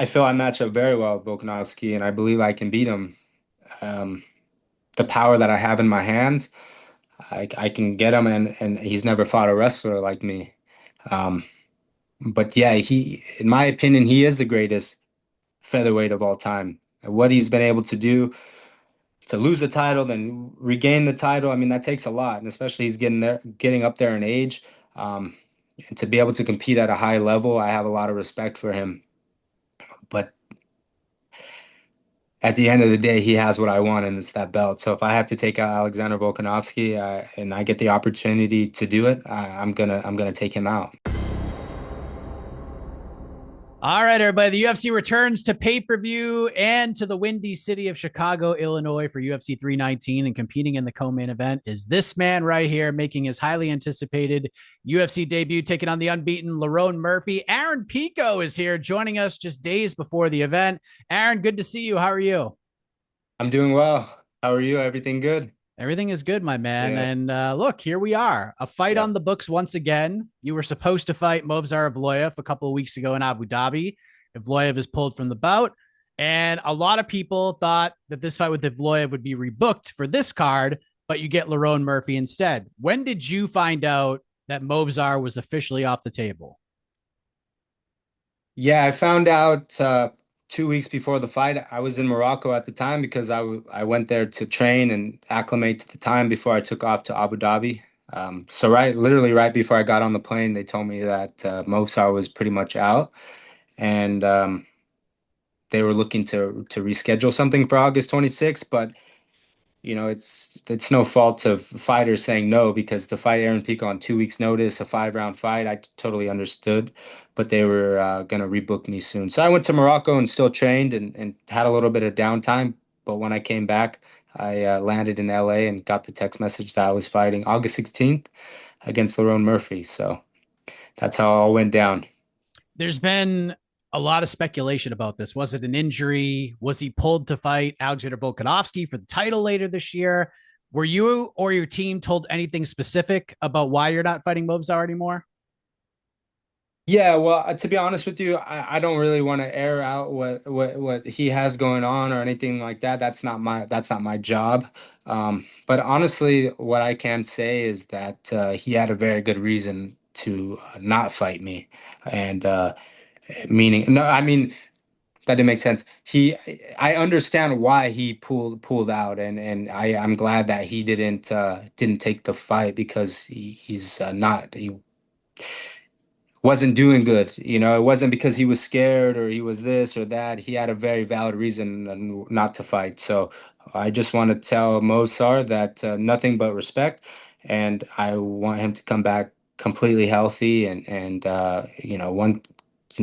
I feel I match up very well with Volkanovski, and I believe I can beat him. Um, the power that I have in my hands, I can get him, and he's never fought a wrestler like me. Um, but yeah, in my opinion, he is the greatest featherweight of all time. What he's been able to do to lose the title, then regain the title, I mean, that takes a lot, and especially he's getting up there in age. Um, and to be able to compete at a high level, I have a lot of respect for him. But at the end of the day, he has what I want, and it's that belt. So if I have to take out Alexander Volkanovski, and I get the opportunity to do it, I'm gonna take him out. All right, everybody. The UFC returns to pay-per-view and to the windy city of Chicago, Illinois for UFC 319, and competing in the co-main event is this man right here making his highly anticipated UFC debut, taking on the unbeaten Lerone Murphy. Aaron Pico is here joining us just days before the event. Aaron, good to see you. How are you? I'm doing well. How are you? Everything good? Everything is good, my man. Yeah. And look, here we are. A fight Yeah. on the books once again. You were supposed to fight Movsar Evloev a couple of weeks ago in Abu Dhabi. Evloev is pulled from the bout. And a lot of people thought that this fight with Evloev would be rebooked for this card, but you get Lerone Murphy instead. When did you find out that Movsar was officially off the table? Yeah, I found out 2 weeks before the fight. I was in Morocco at the time because I went there to train and acclimate to the time before I took off to Abu Dhabi. So literally right before I got on the plane, they told me that Movsar was pretty much out, and they were looking to reschedule something for August 26th. But it's no fault of fighters saying no, because to fight Aaron Pico on 2 weeks' notice, a 5-round fight, I totally understood. But they were gonna rebook me soon. So I went to Morocco and still trained and had a little bit of downtime. But when I came back, I landed in LA and got the text message that I was fighting August 16th against Lerone Murphy. So that's how it all went down. There's been a lot of speculation about this. Was it an injury? Was he pulled to fight Alexander Volkanovski for the title later this year? Were you or your team told anything specific about why you're not fighting Movsar anymore? Yeah, well, to be honest with you, I don't really want to air out what he has going on or anything like that. That's not my job. But honestly, what I can say is that he had a very good reason to not fight me, and meaning no, I mean that didn't make sense. I understand why he pulled out, and I'm glad that he didn't take the fight because he's not he wasn't doing good. It wasn't because he was scared or he was this or that. He had a very valid reason not to fight. So I just want to tell Mosar that nothing but respect, and I want him to come back completely healthy.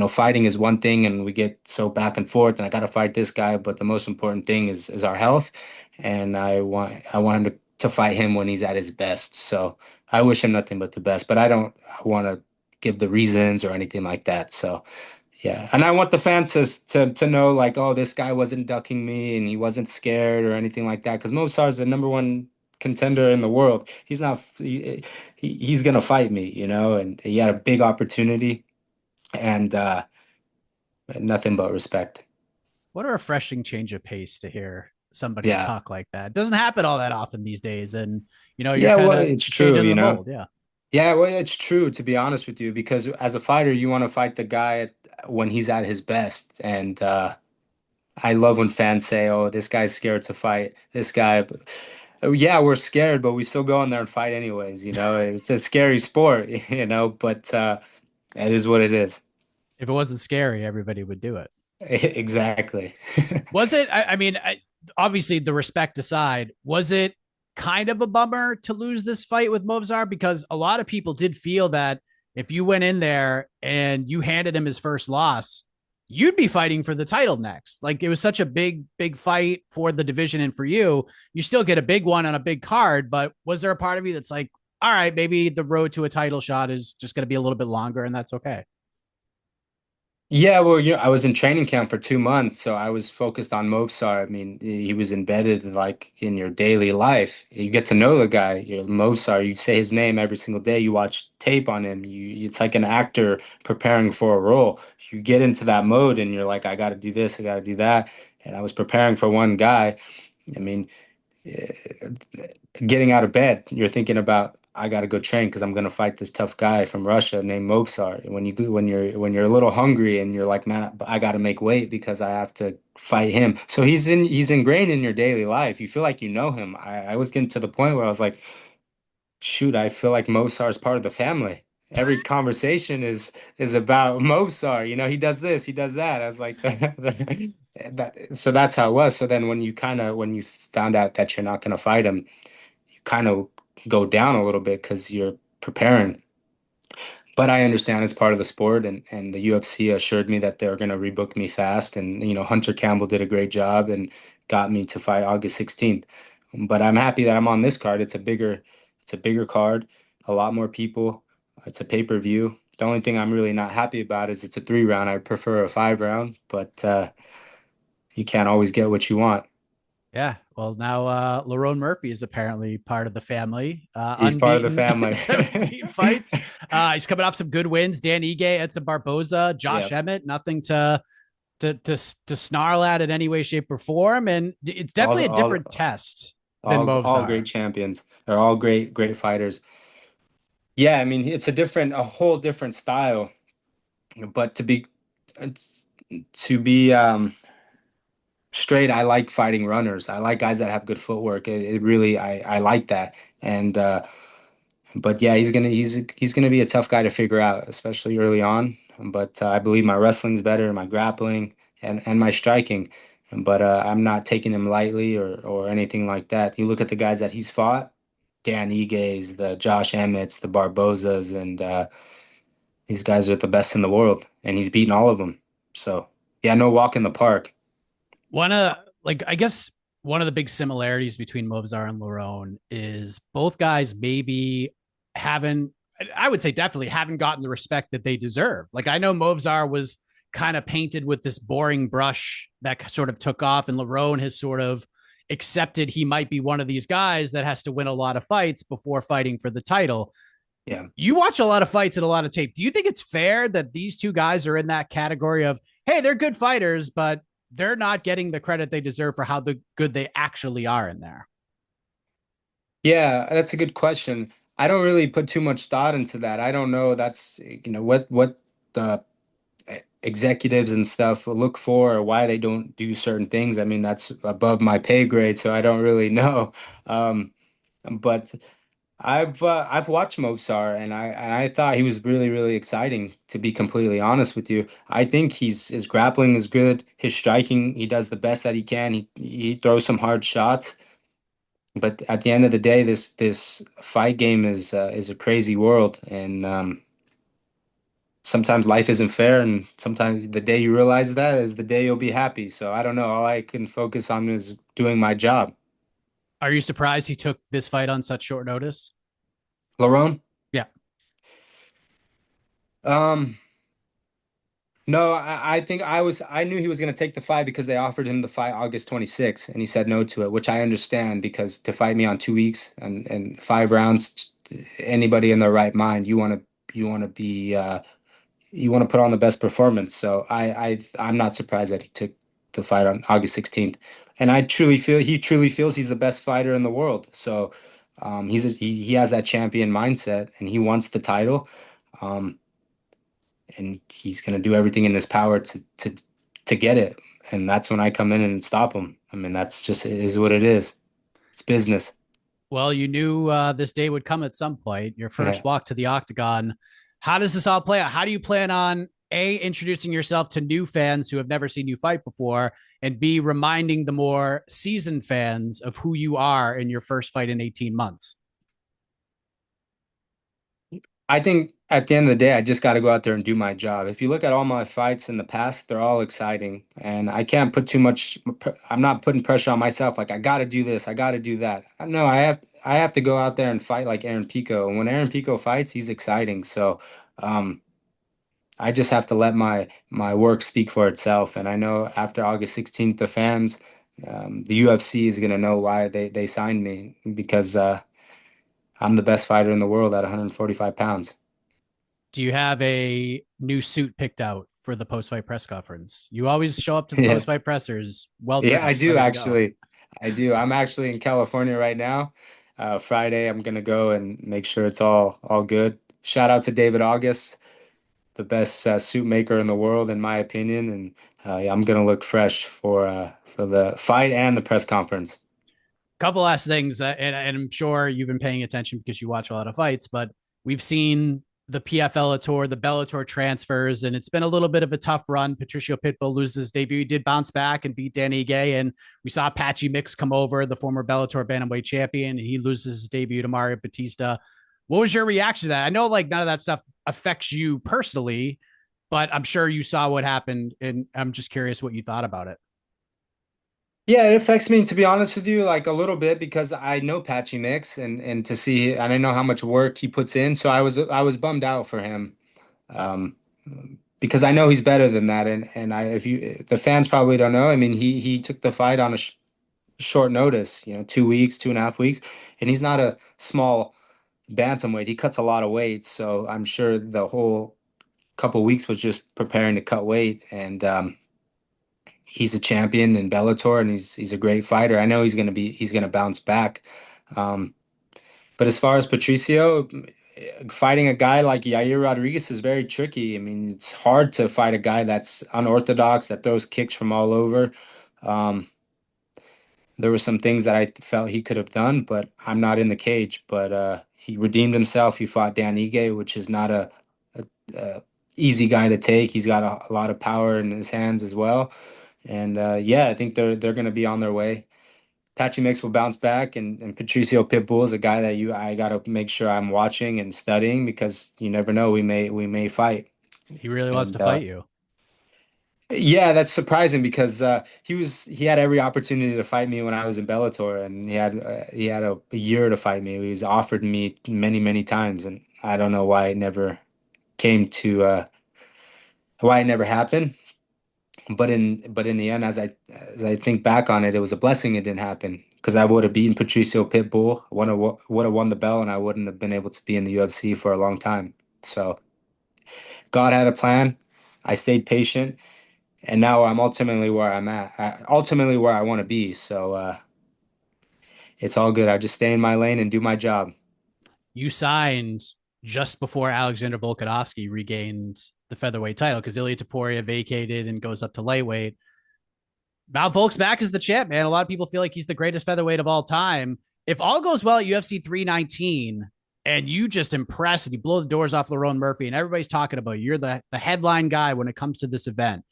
Fighting is one thing, and we get so back and forth, and I got to fight this guy. But the most important thing is our health, and I want him to fight him when he's at his best. So I wish him nothing but the best. But I don't want to give the reasons or anything like that. So yeah, and I want the fans to know, like, oh, this guy wasn't ducking me and he wasn't scared or anything like that. Because Mozart's the number one contender in the world. He's gonna fight me, and he had a big opportunity, and nothing but respect. What a refreshing change of pace to hear somebody Yeah. talk like that. It doesn't happen all that often these days. And, you're Yeah, kind well, of it's true, changing the mold. Yeah. Yeah, well, it's true, to be honest with you, because as a fighter, you want to fight the guy when he's at his best. And I love when fans say, "Oh, this guy's scared to fight. This guy." Yeah, we're scared, but we still go in there and fight anyways. It's a scary sport, but it is what it is. If it wasn't scary, everybody would do it. Exactly. Was it? Obviously, the respect aside, was it kind of a bummer to lose this fight with Movsar? Because a lot of people did feel that if you went in there and you handed him his first loss, you'd be fighting for the title next. Like it was such a big, big fight for the division and for you. You still get a big one on a big card, but was there a part of you that's like, all right, maybe the road to a title shot is just going to be a little bit longer and that's okay? Yeah, well, I was in training camp for 2 months, so I was focused on Movsar. I mean, he was embedded like in your daily life. You get to know the guy. You're Movsar. You say his name every single day. You watch tape on him. It's like an actor preparing for a role. You get into that mode, and you're like, I got to do this, I got to do that. And I was preparing for one guy. I mean, eh, getting out of bed, you're thinking about I got to go train because I'm gonna fight this tough guy from Russia named Movsar. When you're a little hungry and you're like, man, I got to make weight because I have to fight him. So he's ingrained in your daily life. You feel like you know him. I was getting to the point where I was like, shoot, I feel like Movsar is part of the family. Every conversation is about Movsar. He does this, he does that. I was like, so that's how it was. So then when you found out that you're not gonna fight him, you kind of go down a little bit because you're preparing. But I understand it's part of the sport, and the UFC assured me that they're going to rebook me fast. And Hunter Campbell did a great job and got me to fight August 16th. But I'm happy that I'm on this card. It's a bigger card, a lot more people. It's a pay-per-view. The only thing I'm really not happy about is it's a 3 round. I prefer a 5 round, but you can't always get what you want. Yeah. Well, now Lerone Murphy is apparently part of the family, He's part of the unbeaten, family. 17 fights. He's coming off some good wins. Dan Ige, Edson Barboza, Yeah, Josh Emmett, nothing to snarl at in any way, shape, or form. And it's all definitely the a all different test than all Movsar. great champions. They're all great fighters. Yeah, I mean, it's a whole different style. But to be straight, I like fighting runners. I like guys that have good footwork. It really, I like that. And but yeah, he's gonna be a tough guy to figure out, especially early on. But I believe my wrestling's better, my grappling, and my striking. But I'm not taking him lightly or anything like that. You look at the guys that he's fought. Dan Ige, the Josh Emmett's, the Barbozas, and these guys are the best in the world, and he's beaten all of them. So yeah, no walk in the park. One of like I guess one of the big similarities between Movsar and Lerone is both guys maybe haven't I would say definitely haven't gotten the respect that they deserve. Like I know Movsar was kind of painted with this boring brush that sort of took off, and Lerone has sort of accepted he might be one of these guys that has to win a lot of fights before fighting for the title. Yeah. You watch a lot of fights and a lot of tape. Do you think it's fair that these two guys are in that category of, hey, they're good fighters, but they're not getting the credit they deserve for how good they actually are in there? Yeah, that's a good question. I don't really put too much thought into that. I don't know. That's what the executives and stuff look for or why they don't do certain things. I mean, that's above my pay grade, so I don't really know. Um, but I've watched Movsar and I thought he was really exciting, to be completely honest with you. I think his grappling is good. His striking, he does the best that he can. He throws some hard shots. But at the end of the day, this fight game is a crazy world, and sometimes life isn't fair, and sometimes the day you realize that is the day you'll be happy. So I don't know. All I can focus on is doing my job. Are you surprised he took this fight on such short notice? Lerone? Yeah. Um, no, I think I knew he was going to take the fight because they offered him the fight August 26th, and he said no to it, which I understand because to fight me on 2 weeks and 5 rounds, anybody in their right mind, you want to be you want to put on the best performance. So I'm not surprised that he took the fight on August 16th. And I truly feel he truly feels he's the best fighter in the world. So he has that champion mindset and he wants the title. Um, and he's going to do everything in his power to get it. And that's when I come in and stop him. I mean, that's just it is what it is. It's business. Well, you knew this day would come at some point. Your Yeah. first walk to the octagon. How does this all play out? How do you plan on A, introducing yourself to new fans who have never seen you fight before, and B, reminding the more seasoned fans of who you are in your first fight in 18 months? I think at the end of the day, I just got to go out there and do my job. If you look at all my fights in the past, they're all exciting, and I can't put too much. I'm not putting pressure on myself. Like I got to do this, I got to do that. No, I have to go out there and fight like Aaron Pico. And when Aaron Pico fights, he's exciting. So, um, I just have to let my work speak for itself. And I know after August 16th, the fans, the UFC is gonna know why they signed me because I'm the best fighter in the world at 145 pounds. Do you have a new suit picked out for the post fight press conference? You always show up to the Yeah, post fight pressers well yeah, I dressed, do ready to go. actually. I do. I'm actually in California right now. Friday, I'm gonna go and make sure it's all good. Shout out to David August, the best suit maker in the world, in my opinion. And yeah, I'm gonna look fresh for the fight and the press conference. Couple last things, and I'm sure you've been paying attention because you watch a lot of fights, but we've seen the PFL tour, the Bellator transfers, and it's been a little bit of a tough run. Patricio Pitbull loses his debut. He did bounce back and beat Danny Gay, and we saw Patchy Mix come over, the former Bellator bantamweight champion. He loses his debut to Mario Batista. What was your reaction to that? I know like none of that stuff affects you personally, but I'm sure you saw what happened, and I'm just curious what you thought about it. Yeah, it affects me to be honest with you, like a little bit because I know Patchy Mix and to see and I know how much work he puts in. So I was bummed out for him. Um, because I know he's better than that. And I if you the fans probably don't know. I mean, he took the fight on a sh short notice, 2 weeks, 2.5 weeks, and he's not a small bantamweight. He cuts a lot of weight, so I'm sure the whole couple weeks was just preparing to cut weight. And he's a champion in Bellator, and he's a great fighter. I know he's gonna bounce back. Um, but as far as Patricio, fighting a guy like Yair Rodriguez is very tricky. I mean, it's hard to fight a guy that's unorthodox, that throws kicks from all over. Um, there were some things that I felt he could have done, but I'm not in the cage. But he redeemed himself. He fought Dan Ige, which is not a easy guy to take. He's got a lot of power in his hands as well. And yeah, I think they're going to be on their way. Patchy Mix will bounce back, and Patricio Pitbull is a guy that I gotta make sure I'm watching and studying because you never know, we may fight. He really wants to And fight you. yeah, that's surprising because he had every opportunity to fight me when I was in Bellator, and he had a year to fight me. He's offered me many times, and I don't know came to why it never happened. But in the end, as I think back on it, it was a blessing it didn't happen because I would have beaten Patricio Pitbull, would have won the belt, and I wouldn't have been able to be in the UFC for a long time. So God had a plan. I stayed patient, and now I'm ultimately where I'm at, ultimately where I want to be. So it's all good. I just stay in my lane and do my job. You signed just before Alexander Volkanovski regained the featherweight title because Ilya Taporia vacated and goes up to lightweight. Now Volk's back as the champ, man. A lot of people feel like he's the greatest featherweight of all time. If all goes well at UFC 319 and you just impress and you blow the doors off Lerone Murphy and everybody's talking about you, you're the headline guy when it comes to this event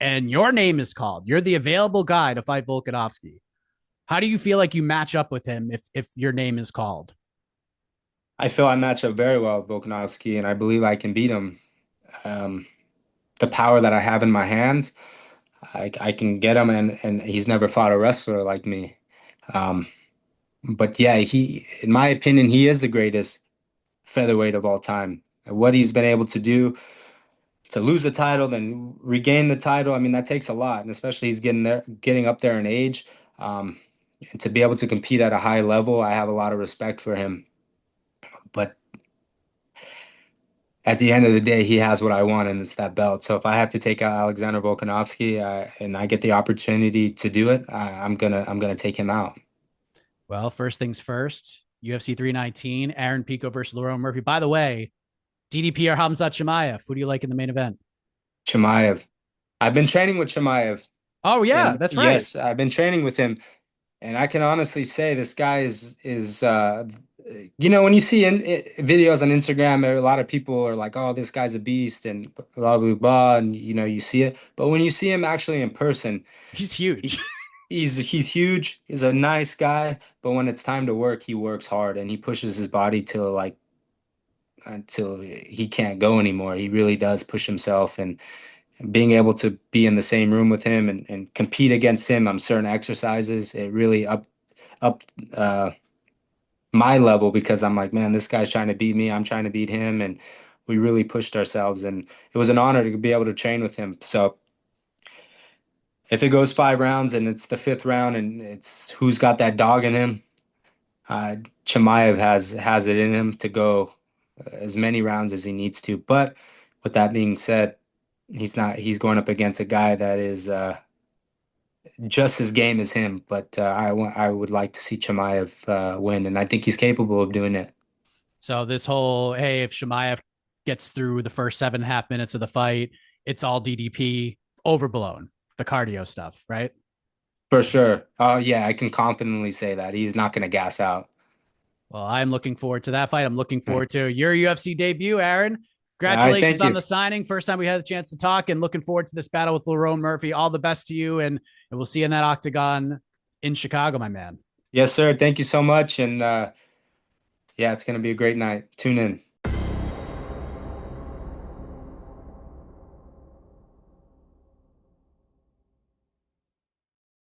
and your name is called, you're the available guy to fight Volkanovski. How do you feel like you match up with him if your name is called? I feel I match up very well with Volkanovski, and I believe I can beat him. Um, the power that I have in my hands, I can get him, and he's never fought a wrestler like me. Um, But yeah, in my opinion, he is the greatest featherweight of all time. What he's been able to do to lose the title, then regain the title, I mean, that takes a lot, and especially he's getting up there in age. Um, and to be able to compete at a high level, I have a lot of respect for him. But at the end of the day, he has what I want, and it's that belt. So if I have to take out Alexander Volkanovski, and I get the opportunity to do it, I'm gonna take him out. Well, first things first, UFC 319, Aaron Pico versus Lerone Murphy. By the way, DDP or Khamzat Chimaev, who do you like in the main event? Chimaev. I've been training with Chimaev. Oh, yeah, And that's right. yes, I've been training with him, and I can honestly say this guy when you see videos on Instagram, a lot of people are like, "Oh, this guy's a beast," and blah blah blah, and you see it. But when you see him actually in person, He's he, huge. he's huge. He's a nice guy, but when it's time to work, he works hard and he pushes his body till like until he can't go anymore. He really does push himself, and being able to be in the same room with him and compete against him on certain exercises, it really up uh, my level because I'm like, man, this guy's trying to beat me. I'm trying to beat him, and we really pushed ourselves, and it was an honor to be able to train with him. So if it goes 5 rounds and it's the fifth round and it's who's got that dog in him, uh, Chimaev has it in him to go as many rounds as he needs to. But with that being said, he's going up against a guy that is just as game as him. But I would like to see Chimaev win, and I think he's capable of doing it. So this whole, hey, if Chimaev gets through the first 7.5 minutes of the fight, it's all DDP, overblown, the cardio stuff, right? For sure. Oh yeah, I can confidently say that he's not going to gas out. Well, I'm looking forward to that fight. I'm looking forward to your UFC debut, Aaron. All right, Congratulations thank on you. the signing. First time we had a chance to talk, and looking forward to this battle with Lerone Murphy. All the best to you, and we'll see you in that octagon in Chicago, my man. Yes, sir. Thank you so much, and yeah, it's going to be a great night. Tune in.